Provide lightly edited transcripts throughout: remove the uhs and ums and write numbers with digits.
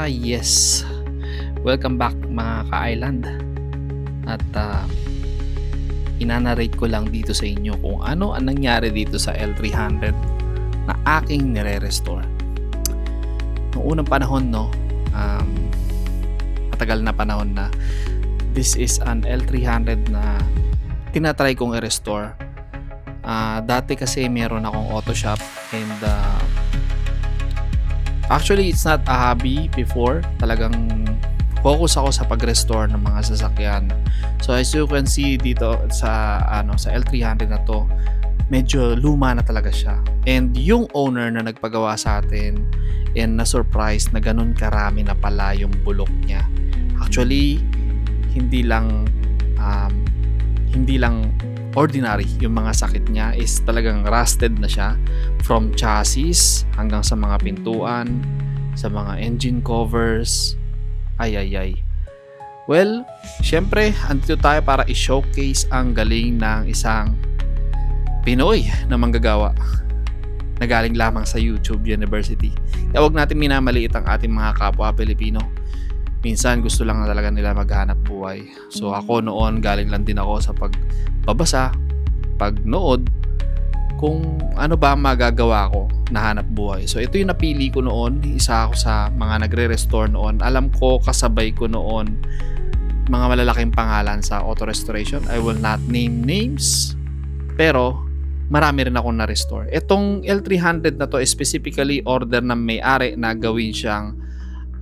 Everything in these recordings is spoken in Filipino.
Yes. Welcome back mga ka-island. At inanarrate ko lang dito sa inyo kung ano ang nangyari dito sa L300 na aking nire-restore. Noong unang panahon, matagal na panahon na, this is an L300 na tinatry kong i-restore. Dati kasi meron akong auto shop and actually it's not a hobby before. Talagang focus ako sa pag-restore ng mga sasakyan. So as you can see dito sa L300 na to, medyo luma na talaga siya. And yung owner na nagpagawa sa atin and na-surprise na ganun karami na pala yung bulok niya. Actually, hindi lang ordinary yung mga sakit niya, is talagang rusted na siya from chassis hanggang sa mga pintuan, sa mga engine covers. Well, syempre andito tayo para i-showcase ang galing ng isang Pinoy na manggagawa na galing lamang sa YouTube University. Kaya huwag natin minamaliit ang ating mga kapwa Pilipino. Minsan gusto lang na talaga nila maghanap buhay. So ako noon, galing lang din ako sa pagbabasa, pagnood, kung ano ba magagawa ko na hanap buhay. So ito yung napili ko noon. Isa ako sa mga nagre-restore noon. Alam ko kasabay ko noon mga malalaking pangalan sa auto restoration. I will not name names, pero marami rin akong na-restore. Itong L300 na to, specifically order ng may-ari na gawin siyang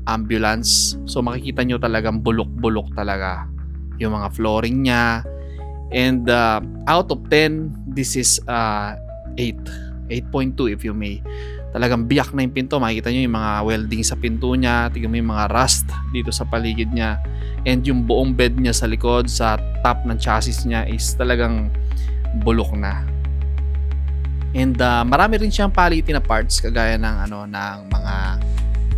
ambulance. So makikita nyo talagang bulok-bulok talaga yung mga flooring niya. And out of 10, this is 8.2 if you may. Talagang biyak na yung pinto. Makikita nyo yung mga welding sa pinto niya. Tignan mo yung mga rust dito sa paligid niya. And yung buong bed niya sa likod, sa top ng chassis niya is talagang bulok na. And marami rin siyang palitin na parts kagaya ng ng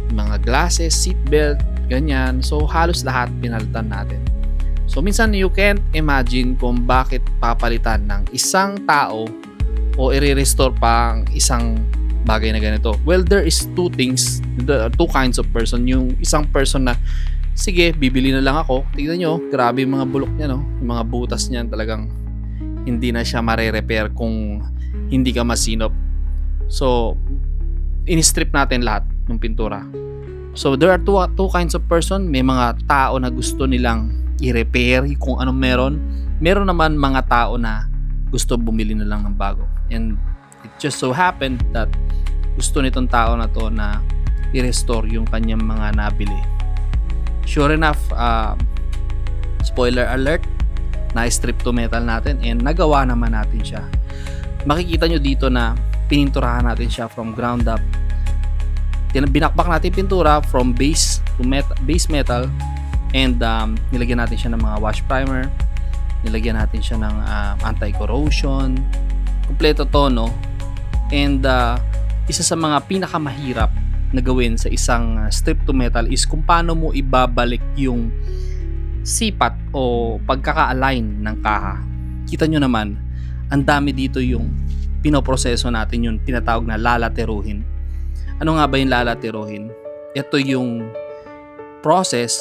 mga glasses, seatbelt, ganyan. So halos lahat pinalitan natin. So minsan you can't imagine kung bakit papalitan ng isang tao o i-restore pa ang isang bagay na ganito. Well, there is two kinds of person. Yung isang person na, sige, bibili na lang ako. Tignan nyo, grabe yung mga bulok niya, no? Yung mga butas niyan talagang hindi na siya mare-repair kung hindi ka masinop. So, in-strip natin lahat ng pintura. So, there are two kinds of person. May mga tao na gusto nilang i-repair kung anong meron. Meron naman mga tao na gusto bumili na lang ng bago. And it just so happened that gusto nitong tao na to na i-restore yung kanyang mga nabili. Sure enough, spoiler alert, na-strip to metal natin and nagawa naman natin siya. Makikita nyo dito na pininturahan natin siya from ground up. Binakbak natin pintura from base metal and nilagyan natin siya ng mga wash primer, nilagyan natin siya ng anti-corrosion, kompleto to, no? And isa sa mga pinakamahirap na gawin sa isang strip to metal is kung paano mo ibabalik yung sipat o pagkaka-align ng kaha. Kita nyo naman, ang dami dito yung pinoproseso natin, yung tinatawag na lalateruhin. Ano nga ba yung lalateruhin? Ito yung process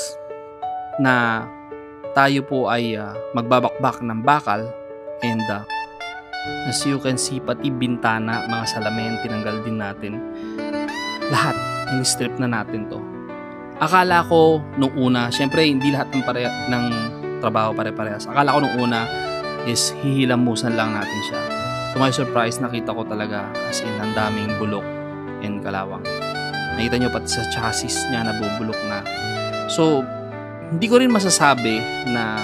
na tayo po ay magbabakbak ng bakal and as you can see, pati bintana, mga salamin, tinanggal din natin. Lahat, in-strip na natin to. Akala ko nung una, syempre hindi lahat ng trabaho pare-parehas. Akala ko nung una is hihilamusan lang natin siya. To my surprise, nakita ko talaga as in ang daming bulok and kalawang. Nakita nyo pati sa chassis niya nabubulok na. So, hindi ko rin masasabi na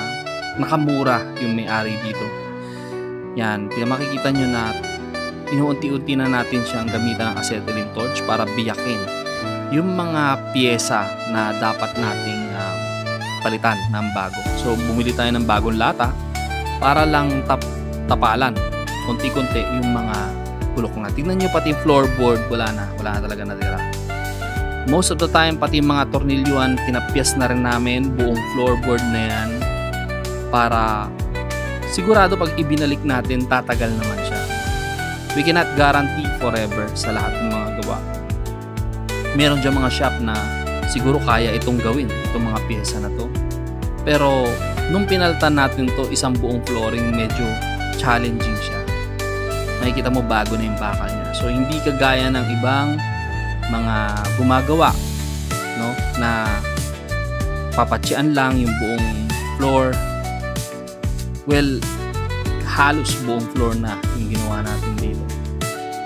nakamura yung may-ari dito. Yan, makikita nyo na inuunti-unti na natin siyang gamitan ng acetylene torch para biyakin yung mga pyesa na dapat nating palitan ng bago. So, bumili tayo ng bagong lata para lang tapalan konti-konti yung mga bulok na. Tingnan nyo pati yung floorboard, wala na talaga natira. Most of the time, pati yung mga tornilyuan, tinapyas na rin namin buong floorboard na yan para sigurado pag ibinalik natin, tatagal naman siya. We cannot guarantee forever sa lahat ng mga gawa. Meron dyan mga shop na siguro kaya itong gawin, itong mga pyesa na to. Pero nung pinalitan natin to isang buong flooring, medyo challenging siya. Makikita mo bago na yung bakal niya. So hindi kagaya ng ibang mga gumagawa, no, na papatsian lang yung buong floor. Well, halos buong floor na yung ginawa natin dito.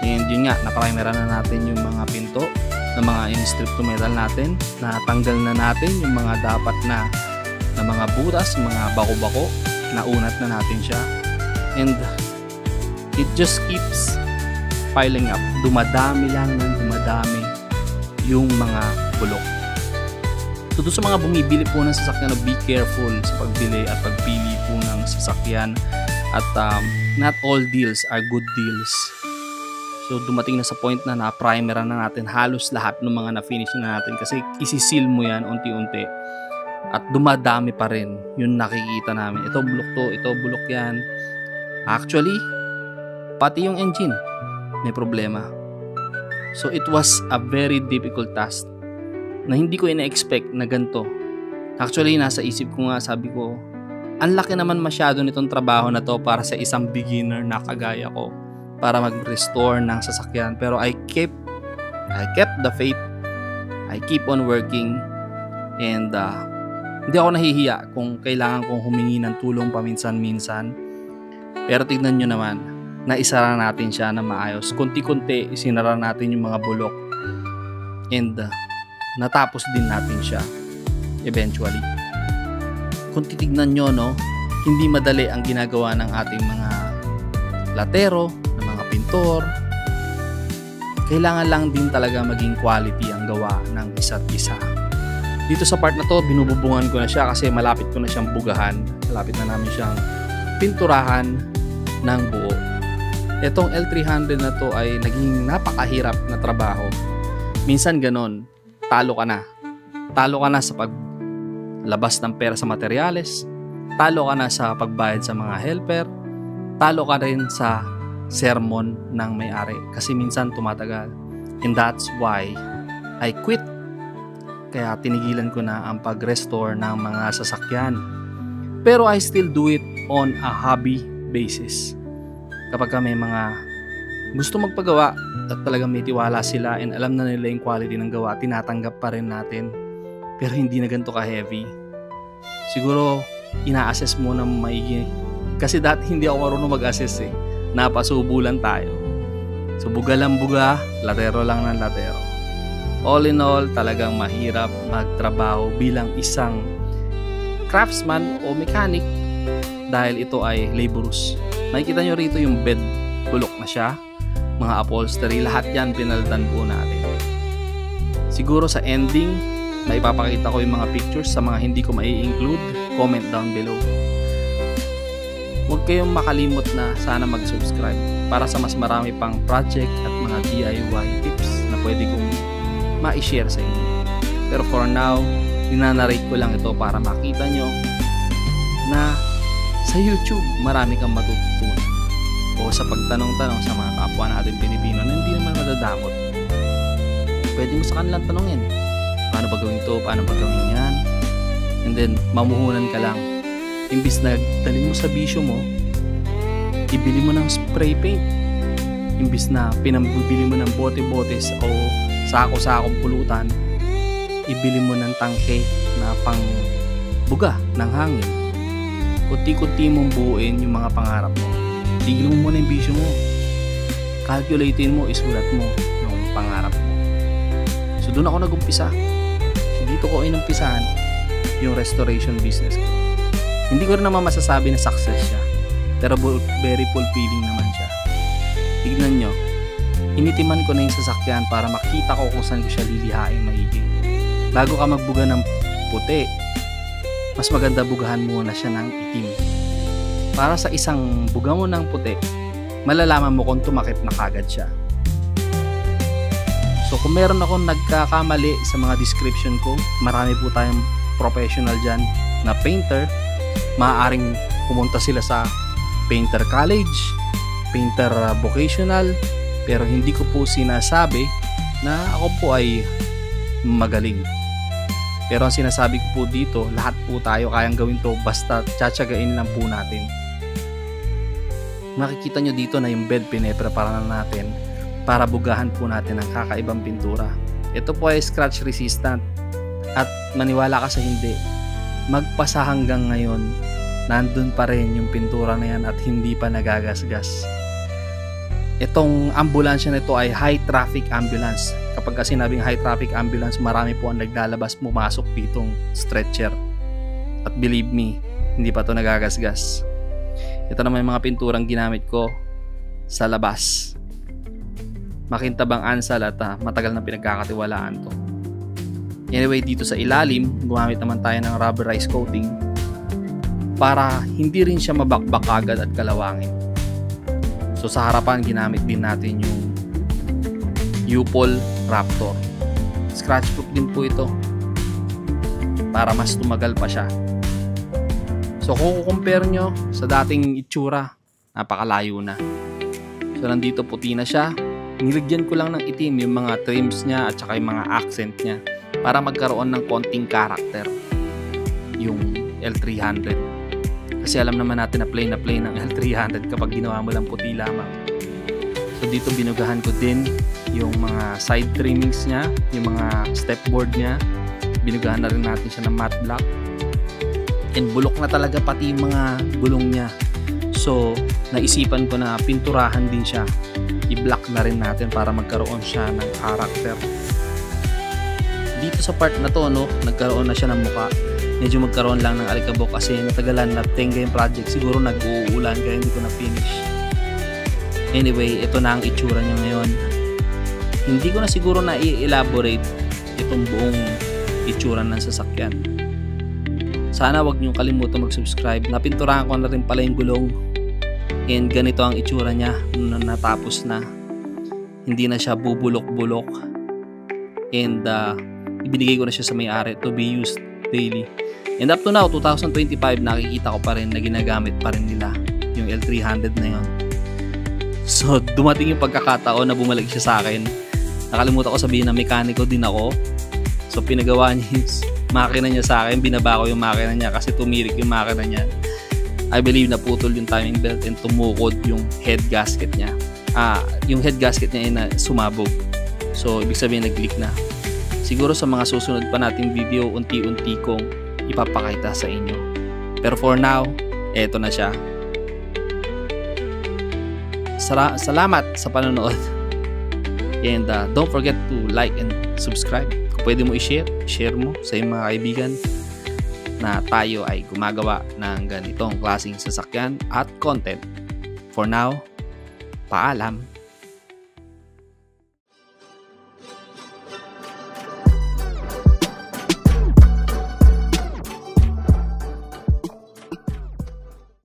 And yun nga, na-primeran na natin yung mga pinto na mga in-strip to metal natin. Natanggal na natin yung mga dapat na mga butas, mga bako-bako. Naunat na natin siya. And it just keeps piling up. Dumadami lang ng dumadami yung mga bulok. So doon sa mga bumibili po ng sasakyan, be careful sa pagbili at pagpili po ng sasakyan. At not all deals are good deals. So dumating na sa point na na-primeran na natin halos lahat ng mga na-finish na natin kasi isisil mo yan unti-unti. At dumadami pa rin yung nakikita namin. Ito bulok to, ito bulok yan. Actually, pati yung engine may problema. So it was a very difficult task na hindi ko ina-expect na ganito. Actually, nasa isip ko nga, sabi ko, ang laki naman masyado nitong trabaho na to para sa isang beginner na kagaya ko para mag-restore ng sasakyan. Pero I kept the faith. I keep on working. And hindi ako nahihiya kung kailangan kong humingi ng tulong paminsan-minsan. Pero tignan nyo naman, naisara natin siya na maayos. Kunti-kunti, isinara natin yung mga bulok. And natapos din natin siya eventually. Kung titignan nyo, no, hindi madali ang ginagawa ng ating mga latero, ng mga pintor. Kailangan lang din talaga maging quality ang gawa ng isa't isa. Dito sa part na to, binububungan ko na siya kasi malapit ko na siyang bugahan. Malapit na namin siyang pinturahan ng buo. Itong L300 na to ay naging napakahirap na trabaho. Minsan ganon, talo ka na. Talo ka na sa paglabas ng pera sa materyales. Talo ka na sa pagbayad sa mga helper. Talo ka rin sa sermon ng may-ari. Kasi minsan tumatagal. And that's why I quit. Kaya tinigilan ko na ang pag-restore ng mga sasakyan. Pero I still do it on a hobby basis. Kapag may mga gusto magpagawa at talagang may tiwala sila and alam na nila yung quality ng gawa, tinatanggap pa rin natin. Pero hindi na ganito ka-heavy. Siguro, ina-assess mo na maigi. Kasi dati hindi ako marunong mag-assess eh. Napasubo lang tayo. So, buga lang buga, latero lang ng latero. All in all, talagang mahirap magtrabaho bilang isang craftsman o mechanic dahil ito ay laborious. Makikita nyo rito yung bed, bulok na siya. Mga upholstery, lahat yan pinalitan po natin. Siguro sa ending, maipapakita ko yung mga pictures sa mga hindi ko mai-include. Comment down below. Huwag kayong makalimot na sana mag-subscribe para sa mas marami pang project at mga DIY tips na pwede kong ma-share sa inyo. Pero for now, dinanarate ko lang ito para makita nyo na sa YouTube marami kang matututunan o sa pagtanong-tanong sa mga kapwa natin Pilipino na hindi naman madadamot. Pwede mo sa kanilang tanongin, paano ba gawin to, paano ba gawin yan, and then mamuhunan ka lang. Imbis na dalhin mo sa bisyo mo, ibili mo ng spray paint. Imbis na pinambibili mo ng bote-bote o sako-sakong pulutan, ibili mo ng tangke na pang buga ng hangin. Kunti-kunti mong buuin yung mga pangarap mo. Tigil mo muna yung bisyo mo. Calculatein mo, isulat mo yung pangarap mo. So doon ako nag-umpisa. So dito ko inumpisahan yung restoration business ko. Hindi ko rin naman masasabi na success siya. Pero very fulfilling naman siya. Tignan nyo. Initiman ko na yung sasakyan para makita ko kung saan ko siya lilihain maigi. Bago ka magbuga ng puti, mas maganda bugahan muna siya ng itim. Para sa isang buga mo ng puti, malalaman mo kung tumakip na kagad siya. So kung meron akong nagkakamali sa mga description ko, marami po tayong professional dyan na painter. Maaaring pumunta sila sa painter college, painter vocational, pero hindi ko po sinasabi na ako po ay magaling. Pero ang sinasabi ko po dito, lahat po tayo kayang gawin to basta tsatsagain lang po natin. Makikita nyo dito na yung bed pinaprepara na natin para bugahan po natin ang kakaibang pintura. Ito po ay scratch resistant at maniwala ka sa hindi, magpasa hanggang ngayon, nandun pa rin yung pintura na yan at hindi pa nagagasgas. Itong ambulansya nito ay high traffic ambulance. Kapag kasi sinabing high traffic ambulance, marami po ang naglalabas, pumasok pitong stretcher. At believe me, hindi pa to nagagasgas. Ito naman yung mga pinturang ginamit ko sa labas. Makintabang ansal at matagal na pinagkakatiwalaan to. Anyway, dito sa ilalim, gumamit naman tayo ng rubberized coating para hindi rin siya mabakbak agad at kalawangin. So sa harapan, ginamit din natin yung U-POL Raptor. Scratch proof din po ito para mas tumagal pa siya. So kung compare nyo sa dating itsura, napakalayo na. So nandito puti na siya. Nilagyan ko lang ng itim yung mga trims niya at saka yung mga accent niya para magkaroon ng konting character yung L300. Kasi alam naman natin na plain ng L300 kapag ginawa mo lang puti lamang. So dito binugahan ko din yung mga side trimmings niya, yung mga stepboard niya. Binugahan na rin natin siya ng matte black. And bulok na talaga pati yung mga gulong niya. So naisipan ko na pinturahan din siya. I-black na rin natin para magkaroon siya ng character. Dito sa part na to, no, nagkaroon na siya ng muka. Medyo magkaroon lang ng alikabok kasi natagalan na tenga yung project. Siguro nag-uulan kaya hindi ko na finish. Anyway, ito na ang itsura niya ngayon. Hindi ko na siguro na i-elaborate itong buong itsura ng sasakyan. Sana wag niyong kalimutan mag-subscribe. Napinturahan ko na rin pala yung gulong. And ganito ang itsura niya nung natapos na. Hindi na siya bubulok-bulok. And ibinigay ko na siya sa may-ari to be used daily. And up to now, 2025, nakikita ko pa rin na ginagamit pa rin nila yung L300 na yun. So, dumating yung pagkakataon na bumalik siya sa akin. Nakalimutan ko sabihin na mekaniko din ako. So, pinagawa niya yung makina niya sa akin. Binaba ko yung makina niya kasi tumirik yung makina niya. I believe naputol yung timing belt and tumukod yung head gasket niya. Yung head gasket niya ay sumabog. So, ibig sabihin nag-leak na. Siguro sa mga susunod pa nating video, unti-unti kong ipapakita sa inyo. Pero for now, eto na siya. Salamat sa panonood. And don't forget to like and subscribe. Kung pwede mo i-share mo sa iyong mga kaibigan na tayo ay gumagawa ng ganitong klaseng sasakyan at content. For now, paalam.